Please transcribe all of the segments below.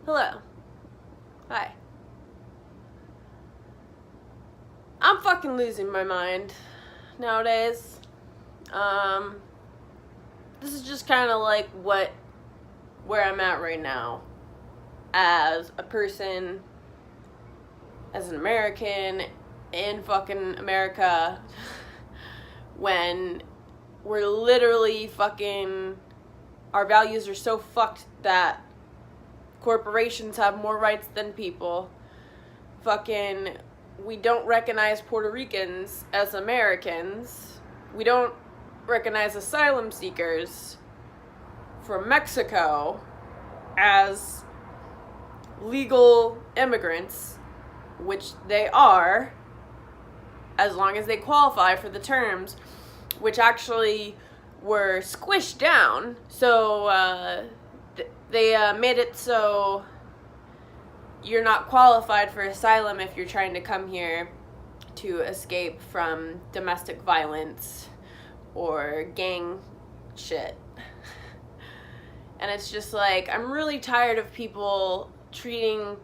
Hello. Hi. I'm fucking losing my mind nowadays. This is just kind of like where I'm at right now as a person, as an American in fucking America, when we're literally fucking, our values are so fucked that corporations have more rights than people. Fucking, we don't recognize Puerto Ricans as Americans. We don't recognize asylum seekers from Mexico as legal immigrants, which they are, as long as they qualify for the terms, which actually were squished down. So they made it so you're not qualified for asylum if you're trying to come here to escape from domestic violence or gang shit. And it's just like, I'm really tired of people treating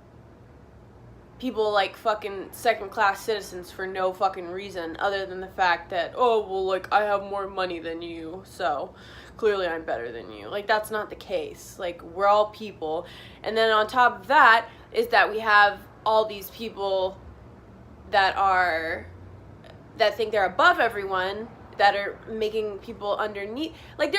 people like fucking second-class citizens for no fucking reason other than the fact that, oh, well, like, I have more money than you, so clearly I'm better than you. Like, that's not the case. Like, we're all people. And then on top of that is that we have all these people that think they're above everyone, that are making people underneath. Like,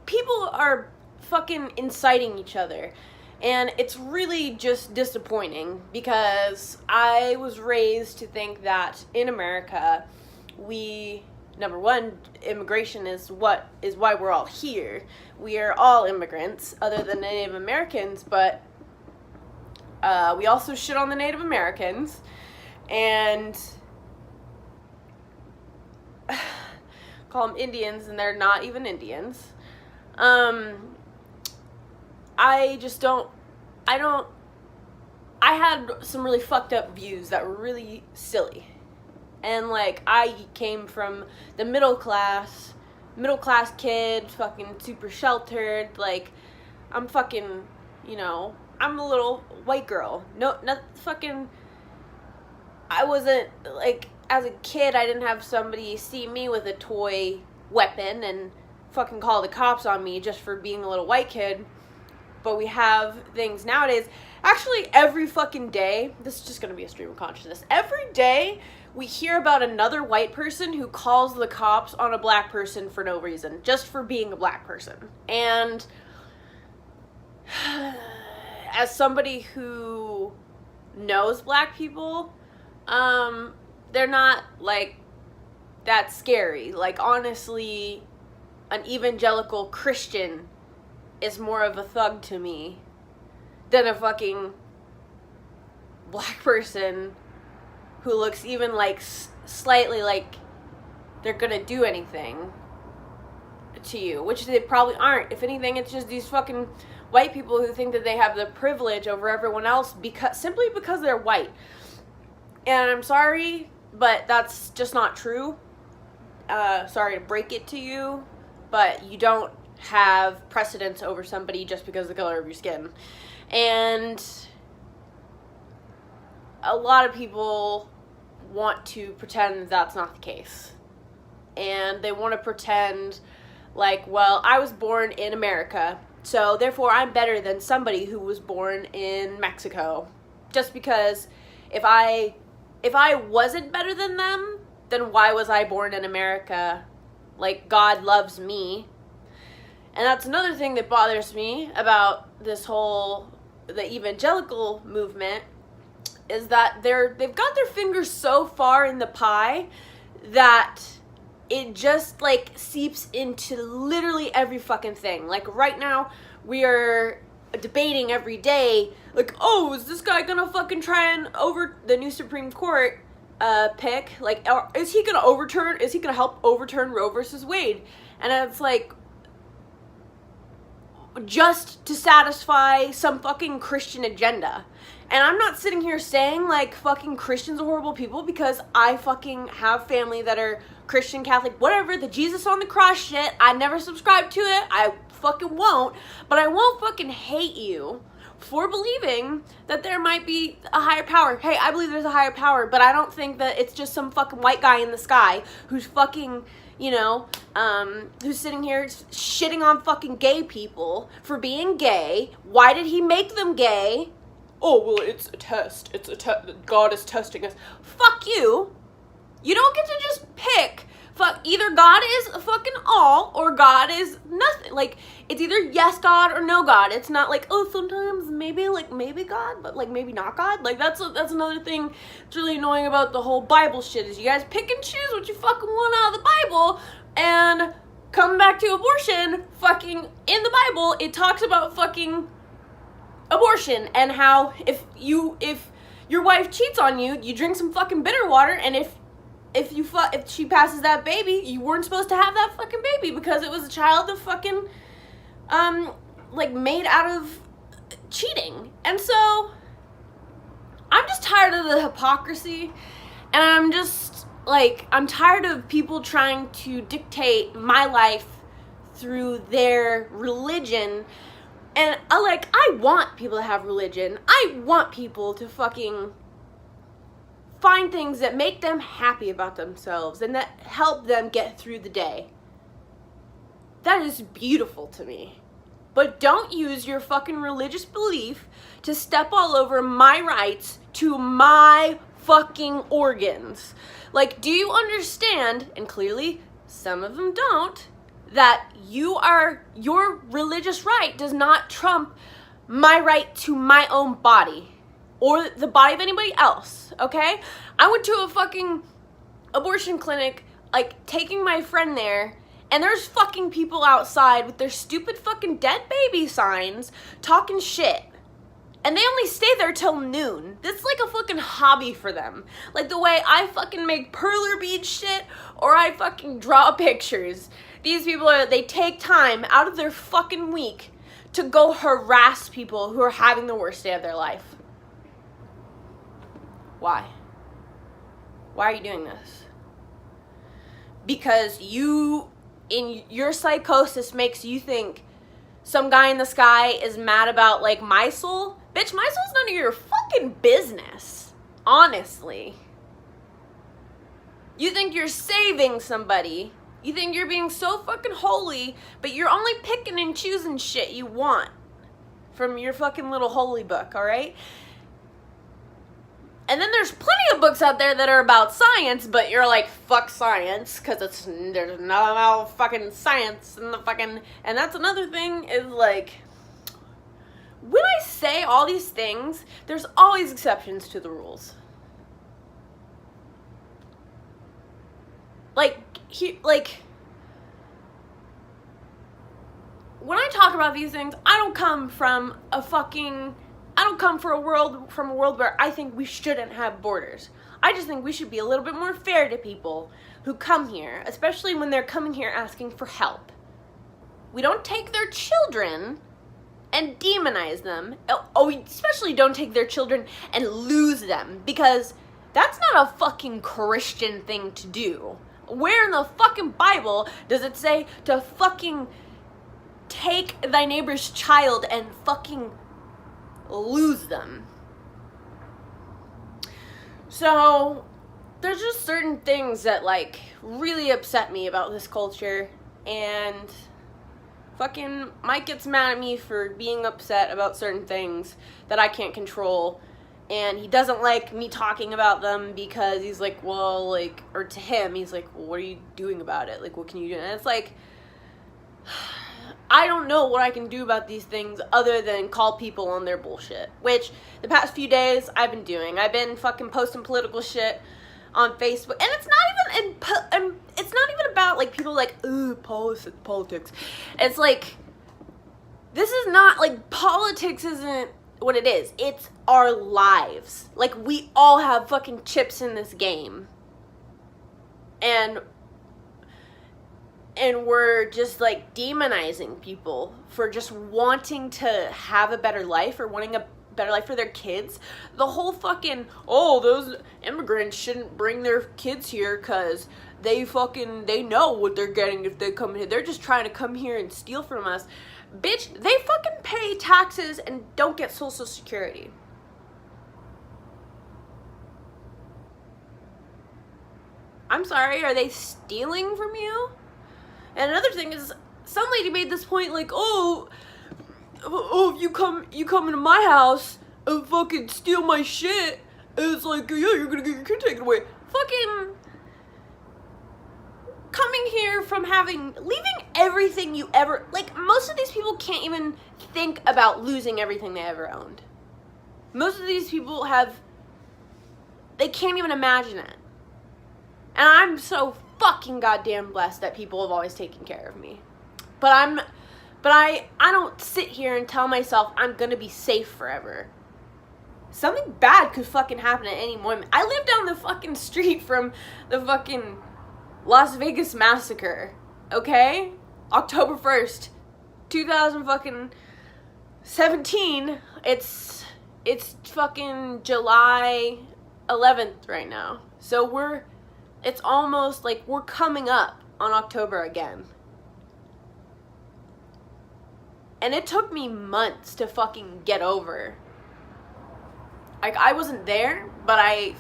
people are fucking inciting each other. And it's really just disappointing because I was raised to think that in America, number one, immigration is why we're all here. We are all immigrants, other than Native Americans, but we also shit on the Native Americans and call them Indians, and they're not even Indians. I had some really fucked up views that were really silly. And, like, I came from the middle class kid, fucking super sheltered. Like, I'm fucking, I'm a little white girl. No, not fucking, I wasn't, like, as a kid, I didn't have somebody see me with a toy weapon and fucking call the cops on me just for being a little white kid. But we have things nowadays, actually every fucking day, this is just going to be a stream of consciousness, every day we hear about another white person who calls the cops on a black person for no reason, just for being a black person. And as somebody who knows black people, they're not, like, that scary. Like, honestly, an evangelical Christian is more of a thug to me than a fucking black person who looks even, like, slightly like they're gonna do anything to you, which they probably aren't. If anything, it's just these fucking white people who think that they have the privilege over everyone else simply because they're white. And I'm sorry, but that's just not true. Sorry to break it to you, but you don't have precedence over somebody just because of the color of your skin. And a lot of people want to pretend that's not the case. And they want to pretend like, well, I was born in America, so therefore I'm better than somebody who was born in Mexico. Just because if I wasn't better than them, then why was I born in America? Like, God loves me. And that's another thing that bothers me about the evangelical movement, is that they've got their fingers so far in the pie that it just, like, seeps into literally every fucking thing. Like, right now, we are debating every day, like, oh, is this guy gonna fucking try and the new Supreme Court pick? Like, is he gonna help overturn Roe versus Wade? And it's like, just to satisfy some fucking Christian agenda. And I'm not sitting here saying, like, fucking Christians are horrible people, because I fucking have family that are Christian, Catholic, whatever, the Jesus on the cross shit. I never subscribed to it. I fucking won't. But I won't fucking hate you for believing that there might be a higher power. Hey, I believe there's a higher power, but I don't think that it's just some fucking white guy in the sky who's fucking, you know, who's sitting here shitting on fucking gay people for being gay. Why did he make them gay? Oh, well, it's a test. It's a test. God is testing us. Fuck you. You don't get to just pick. Fuck, either God is fucking all or God is nothing. Like, it's either yes God or no God. It's not like, oh, sometimes maybe God, but like maybe not God. Like, that's another thing that's really annoying about the whole Bible shit is you guys pick and choose what you fucking want out of the Bible. And come back to abortion, fucking in the Bible, it talks about fucking abortion and how if your wife cheats on you, you drink some fucking bitter water, and if she passes that baby, you weren't supposed to have that fucking baby because it was a child of fucking like made out of cheating. And so I'm just tired of the hypocrisy, and I'm tired of people trying to dictate my life through their religion. And I want people to have religion. I want people to fucking find things that make them happy about themselves and that help them get through the day. That is beautiful to me. But don't use your fucking religious belief to step all over my rights to my fucking organs. Like, do you understand, and clearly some of them don't, that your religious right does not trump my right to my own body or the body of anybody else, okay? I went to a fucking abortion clinic, like, taking my friend there, and there's fucking people outside with their stupid fucking dead baby signs talking shit. And they only stay there till noon. That's like a fucking hobby for them. Like the way I fucking make perler bead shit or I fucking draw pictures. These people they take time out of their fucking week to go harass people who are having the worst day of their life. Why? Why are you doing this? Because you, in your psychosis, makes you think some guy in the sky is mad about, like, my soul? Bitch, my soul's none of your fucking business. Honestly. You think you're saving somebody. You think you're being so fucking holy, but you're only picking and choosing shit you want from your fucking little holy book, alright? And then there's plenty of books out there that are about science, but you're like, fuck science, because there's no fucking science in the fucking, and that's another thing, is like, when I say all these things, there's always exceptions to the rules. Like, when I talk about these things, I don't come from a world where I think we shouldn't have borders. I just think we should be a little bit more fair to people who come here, especially when they're coming here asking for help. We don't take their children and demonize them. Oh, we especially don't take their children and lose them, because that's not a fucking Christian thing to do. Where in the fucking Bible does it say to fucking take thy neighbor's child and fucking lose them? So there's just certain things that, like, really upset me about this culture, and fucking Mike gets mad at me for being upset about certain things that I can't control, and he doesn't like me talking about them because he's like, well, like, or to him, he's like, well, what are you doing about it? Like, what can you do? And it's like, I don't know what I can do about these things other than call people on their bullshit, which the past few days I've been doing. I've been fucking posting political shit on Facebook, and it's not even about, like, people like, ooh, politics. It's like, this is not, like, politics isn't what it is. It's our lives. Like, we all have fucking chips in this game. And we're just, like, demonizing people for just wanting to have a better life or wanting a better life for their kids. The whole fucking, oh, those immigrants shouldn't bring their kids here because they know what they're getting if they come here. They're just trying to come here and steal from us. bitch, they fucking pay taxes and don't get Social Security. I'm sorry, are they stealing from you? And another thing is, some lady made this point like, oh, if you come into my house and fucking steal my shit, and it's like, yeah, you're gonna get your kid taken away. Fucking coming here from leaving everything you ever, like, most of these people can't even think about losing everything they ever owned. Most of these people they can't even imagine it. And I'm so fucking goddamn blessed that people have always taken care of me. But I don't sit here and tell myself I'm gonna be safe forever. Something bad could fucking happen at any moment. I live down the fucking street from the fucking Las Vegas massacre, okay? October 1st, 2017. It's fucking July 11th right now. So it's almost like we're coming up on October again. And it took me months to fucking get over. Like, I wasn't there, but I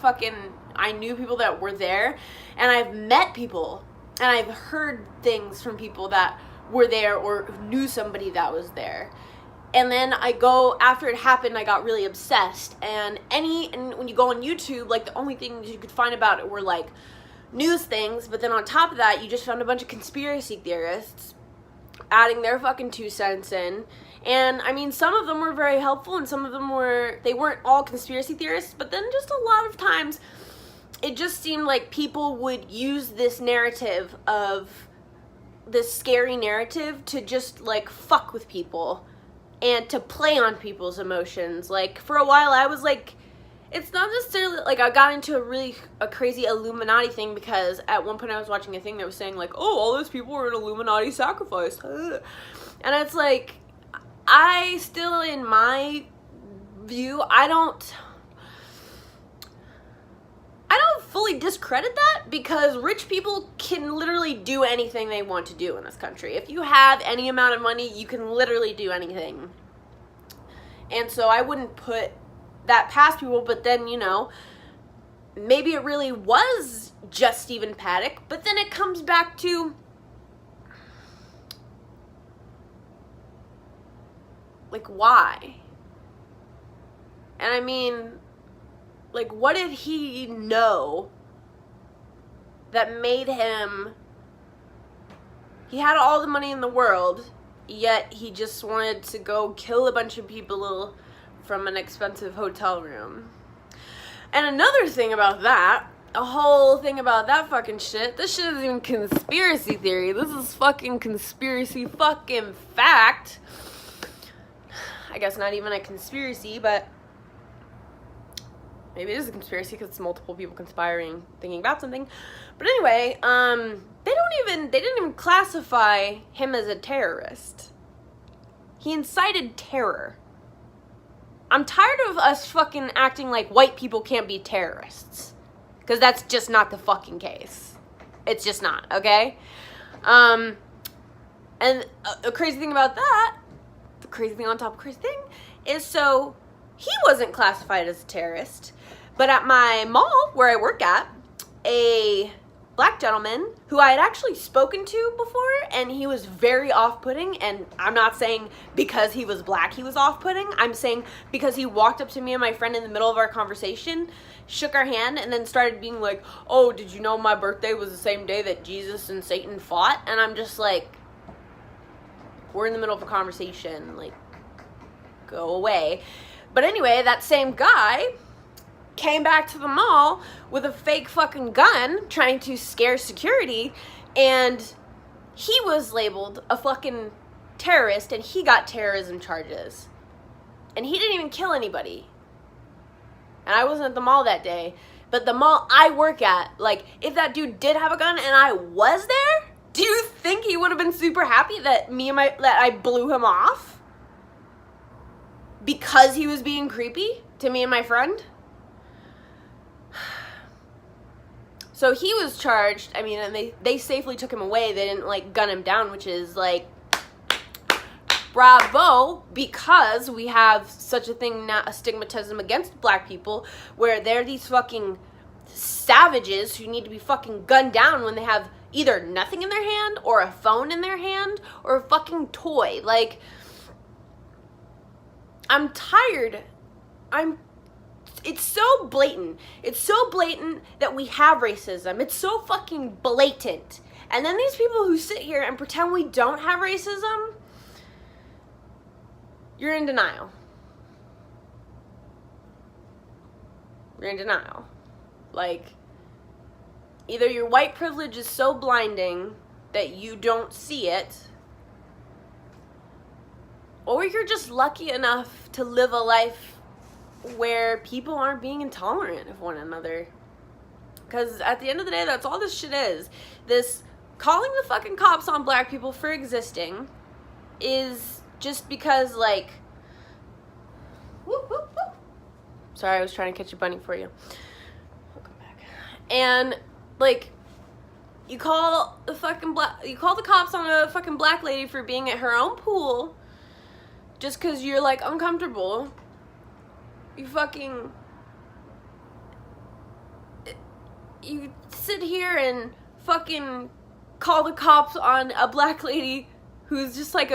knew people that were there, and I've met people, and I've heard things from people that were there or knew somebody that was there. And then after it happened, I got really obsessed, and when you go on YouTube, like, the only things you could find about it were, like, news things, but then on top of that, you just found a bunch of conspiracy theorists adding their fucking 2 cents in. And I mean, some of them were very helpful, and some of them they weren't all conspiracy theorists, but then just a lot of times it just seemed like people would use this narrative this scary narrative to just, like, fuck with people and to play on people's emotions. Like, for a while I was like, it's not necessarily, like, I got into a crazy Illuminati thing, because at one point I was watching a thing that was saying, like, oh, all those people were an Illuminati sacrifice. And it's like, I still, in my view, I don't fully discredit that, because rich people can literally do anything they want to do in this country. If you have any amount of money, you can literally do anything. And so I wouldn't put that past people, but then, you know, maybe it really was just Stephen Paddock, but then it comes back to, like, why? And I mean, like, what did he know that made him, he had all the money in the world, yet he just wanted to go kill a bunch of people from an expensive hotel room? And another thing about that, a whole thing about that fucking shit, this shit isn't even conspiracy theory, this is fucking conspiracy fucking fact. I guess not even a conspiracy, but maybe it is a conspiracy because it's multiple people conspiring, thinking about something. But anyway, they didn't even classify him as a terrorist. He incited terror. I'm tired of us fucking acting like white people can't be terrorists, because that's just not the fucking case. It's just not, okay? And a crazy thing about that, the crazy thing on top of crazy thing, is so he wasn't classified as a terrorist, but at my mall where I work at, a black gentleman who I had actually spoken to before, and he was very off-putting, and I'm not saying because he was black he was off-putting, I'm saying because he walked up to me and my friend in the middle of our conversation, shook our hand, and then started being like, oh, did you know my birthday was the same day that Jesus and Satan fought? And I'm just like, we're in the middle of a conversation, like, go away. But anyway, that same guy came back to the mall with a fake fucking gun trying to scare security, and he was labeled a fucking terrorist, and he got terrorism charges. And he didn't even kill anybody. And I wasn't at the mall that day, but the mall I work at, like, if that dude did have a gun and I was there, do you think he would have been super happy that that I blew him off? Because he was being creepy to me and my friend? So he was charged, I mean, and they safely took him away. They didn't, like, gun him down, which is, like, bravo, because we have such a thing now, a stigmatism against black people, where they're these fucking savages who need to be fucking gunned down when they have either nothing in their hand, or a phone in their hand, or a fucking toy. Like, I'm tired. It's so blatant. It's so blatant that we have racism. It's so fucking blatant. And then these people who sit here and pretend we don't have racism, you're in denial. You're in denial. Like, either your white privilege is so blinding that you don't see it, or you're just lucky enough to live a life where people aren't being intolerant of one another. Because at the end of the day, that's all this shit is. This calling the fucking cops on black people for existing is just because, like, whoop, whoop, whoop. Sorry, I was trying to catch a bunny for you. Welcome back. And, like, you call the cops on a fucking black lady for being at her own pool just because you're, like, uncomfortable. You sit here and fucking call the cops on a black lady who's just like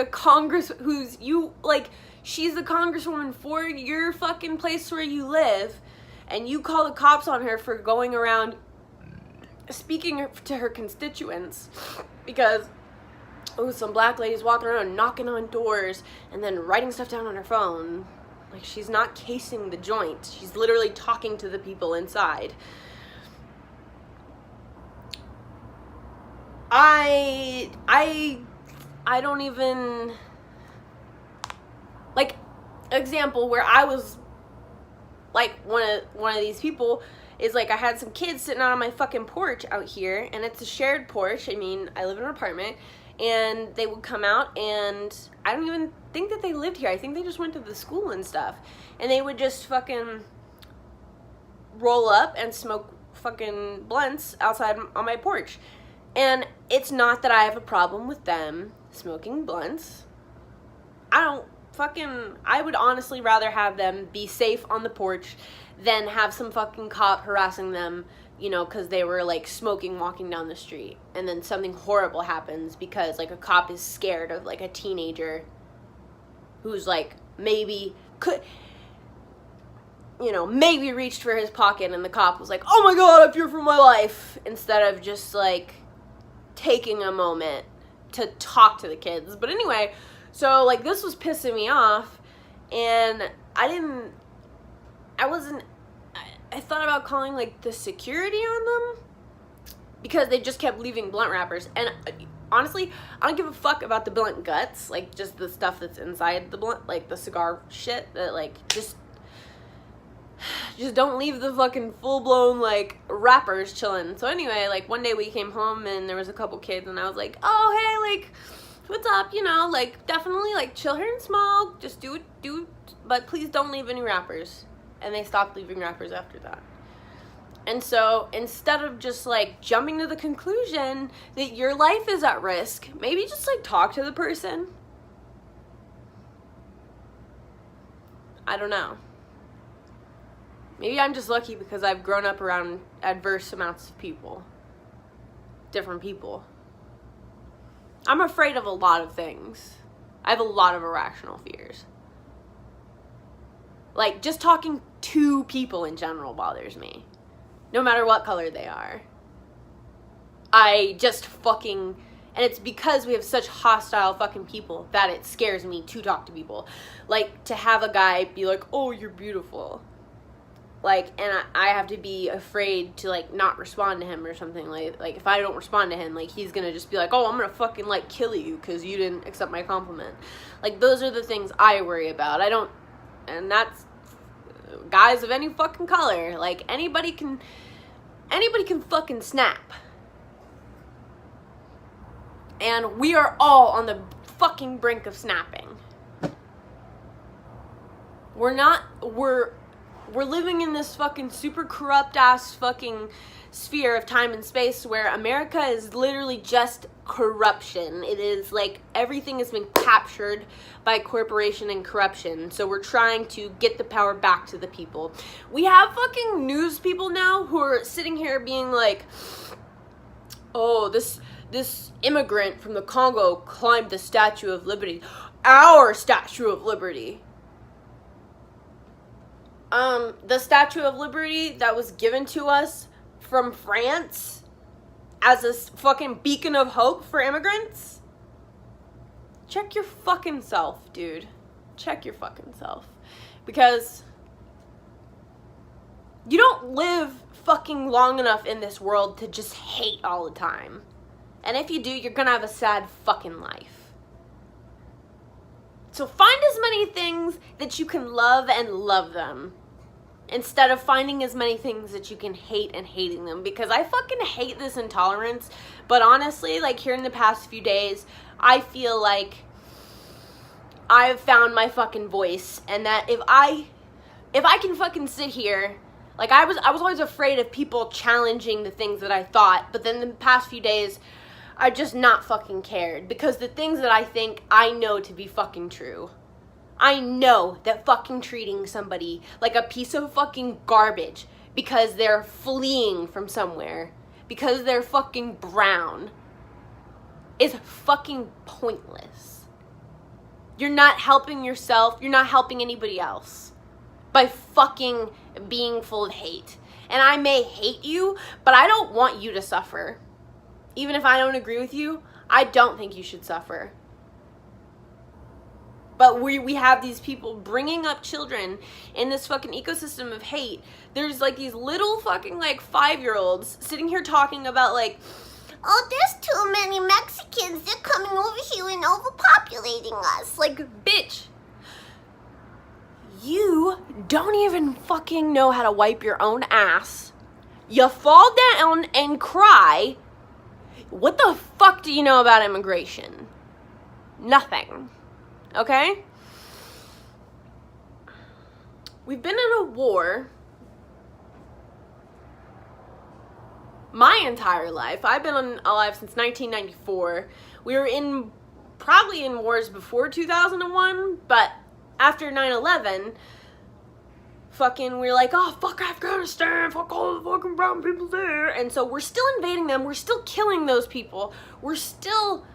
she's the congresswoman for your fucking place where you live, and you call the cops on her for going around speaking to her constituents because some black lady's walking around knocking on doors and then writing stuff down on her phone. Like, she's not casing the joint. She's literally talking to the people inside. I don't even, like, example where I was like one of these people is, like, I had some kids sitting out on my fucking porch out here, and it's a shared porch. I mean, I live in an apartment, and they would come out, and I don't even think that they lived here. I think they just went to the school and stuff, and they would just fucking roll up and smoke fucking blunts outside on my porch. And it's not that I have a problem with them smoking blunts. I would honestly rather have them be safe on the porch than have some fucking cop harassing them, you know, because they were, like, smoking walking down the street. And then something horrible happens because, like, a cop is scared of, like, a teenager who's, like, maybe reached for his pocket, and the cop was like, oh my god, I fear for my life, instead of just, like, taking a moment to talk to the kids. But anyway, so, like, this was pissing me off, and I thought about calling, like, the security on them, because they just kept leaving blunt wrappers. And honestly, I don't give a fuck about the blunt guts, like, just the stuff that's inside the blunt, like, the cigar shit, that, like, just don't leave the fucking full-blown, like, wrappers chilling. So anyway, like, one day we came home, and there was a couple kids, and I was like, oh, hey, like, what's up, you know, like, definitely, like, chill here and smoke, just do it, but please don't leave any wrappers. And they stopped leaving wrappers after that. And so, instead of just, like, jumping to the conclusion that your life is at risk, maybe just, like, talk to the person. I don't know. Maybe I'm just lucky because I've grown up around adverse amounts of people. Different people. I'm afraid of a lot of things. I have a lot of irrational fears. Like, just talking to people in general bothers me. No matter what color they are. I just fucking... And it's because we have such hostile fucking people that it scares me to talk to people. Like, to have a guy be like, oh, you're beautiful. Like, and I have to be afraid to, like, not respond to him or something. Like, if I don't respond to him, like, he's gonna just be like, oh, I'm gonna fucking, like, kill you because you didn't accept my compliment. Like, those are the things I worry about. And that's guys of any fucking color. Like, anybody can fucking snap. And we are all on the fucking brink of snapping. we're living in this fucking super corrupt ass fucking sphere of time and space where America is literally just corruption. It is like everything has been captured by corporation and corruption. So we're trying to get the power back to the people. We have fucking news people now who are sitting here being like, oh, this immigrant from the Congo climbed the Statue of Liberty. Our Statue of Liberty. The Statue of Liberty that was given to us from France as a fucking beacon of hope for immigrants? Check your fucking self, dude. Check your fucking self. Because you don't live fucking long enough in this world to just hate all the time. And if you do, you're gonna have a sad fucking life. So find as many things that you can love and love them, instead of finding as many things that you can hate and hating them. Because I fucking hate this intolerance. But honestly, like here in the past few days, I feel like I've found my fucking voice. And that if I can fucking sit here, like I was always afraid of people challenging the things that I thought. But then the past few days, I just not fucking cared. Because the things that I think, I know to be fucking true. I know that fucking treating somebody like a piece of fucking garbage because they're fleeing from somewhere, because they're fucking brown, is fucking pointless. You're not helping yourself, you're not helping anybody else by fucking being full of hate. And I may hate you, but I don't want you to suffer. Even if I don't agree with you, I don't think you should suffer. But we have these people bringing up children in this fucking ecosystem of hate. There's like these little fucking like 5-year-olds sitting here talking about like, oh, there's too many Mexicans. They're coming over here and overpopulating us. Like, bitch, you don't even fucking know how to wipe your own ass. You fall down and cry. What the fuck do you know about immigration? Nothing. Okay? We've been in a war my entire life. I've been alive since 1994. We were probably in wars before 2001, but after 9/11, fucking we're like, oh, fuck Afghanistan, fuck all the fucking brown people there. And so we're still invading them. We're still killing those people. We're still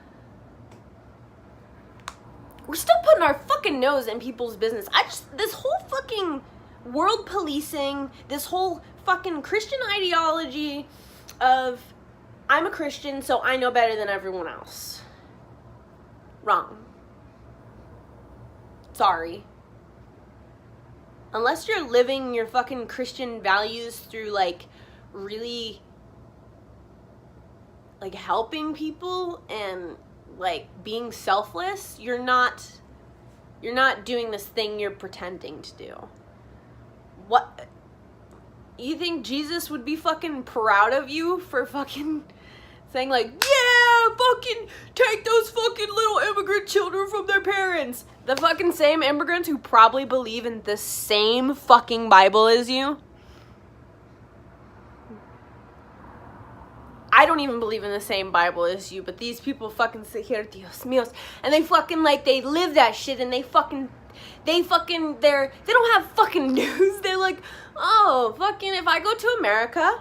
putting our fucking nose in people's business. This whole fucking world policing, this whole fucking Christian ideology of, I'm a Christian, so I know better than everyone else. Wrong. Sorry. Unless you're living your fucking Christian values through, like, really, like, helping people and like being selfless, you're not doing this thing you're pretending to do. What, you think Jesus would be fucking proud of you for fucking saying like, yeah, fucking take those fucking little immigrant children from their parents? The fucking same immigrants who probably believe in the same fucking Bible as you. I don't even believe in the same Bible as you, but these people fucking sit here, Dios míos, and they fucking like, they live that shit, and they don't have fucking news. They're like, oh, fucking, if I go to America,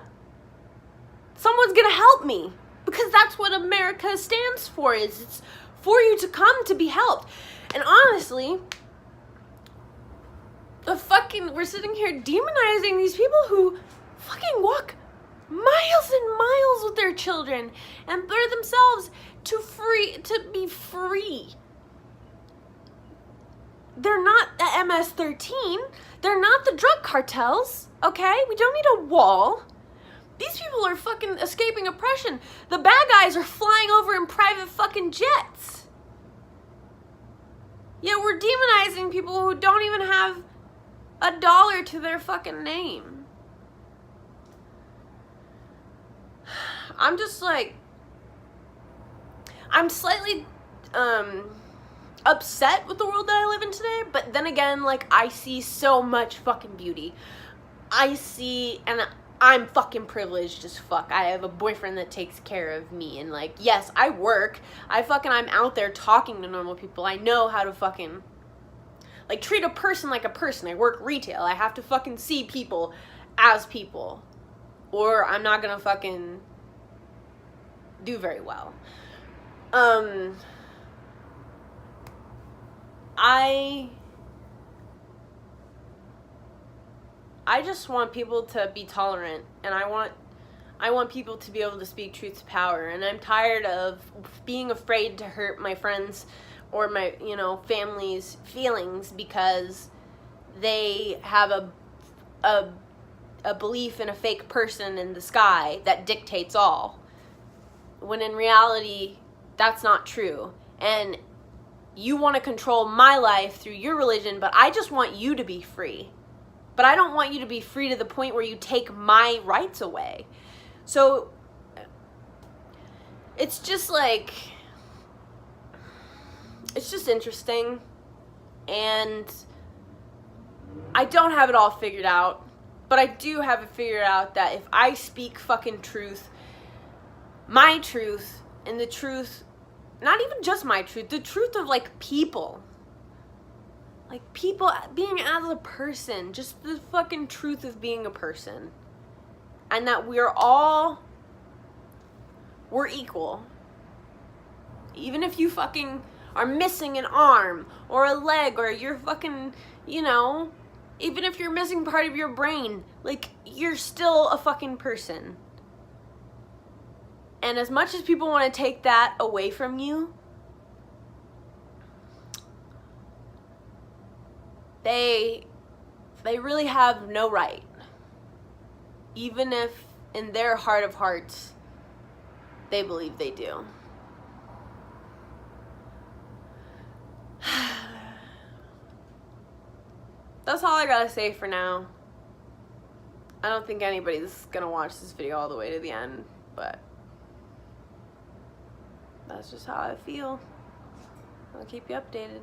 someone's gonna help me, because that's what America stands for, is it's for you to come to be helped. And honestly, we're sitting here demonizing these people who fucking walk miles and miles with their children and bear themselves to be free. They're not the MS-13. They're not the drug cartels, okay? We don't need a wall. These people are fucking escaping oppression. The bad guys are flying over in private fucking jets. Yet we're demonizing people who don't even have $1 to their fucking name. I'm just like, I'm slightly, upset with the world that I live in today, but then again, like, I see so much fucking beauty. And I'm fucking privileged as fuck. I have a boyfriend that takes care of me, and, like, yes, I work. I'm out there talking to normal people. I know how to fucking, like, treat a person like a person. I work retail. I have to fucking see people as people, or I'm not gonna fucking do very well. I just want people to be tolerant, and I want people to be able to speak truth to power, and I'm tired of being afraid to hurt my friends or my, family's feelings because they have a belief in a fake person in the sky that dictates all, when in reality, that's not true. And you want to control my life through your religion, but I just want you to be free. But I don't want you to be free to the point where you take my rights away. So it's just like, it's just interesting. And I don't have it all figured out, but I do have it figured out that if I speak fucking truth, my truth, and the truth, not even just my truth, the truth of, like, people. Like, people being as a person, just the fucking truth of being a person. And that we're equal. Even if you fucking are missing an arm or a leg, or you're fucking, even if you're missing part of your brain, like, you're still a fucking person. And as much as people want to take that away from you, they really have no right. Even if in their heart of hearts, they believe they do. That's all I gotta say for now. I don't think anybody's gonna watch this video all the way to the end, but that's just how I feel. I'll keep you updated.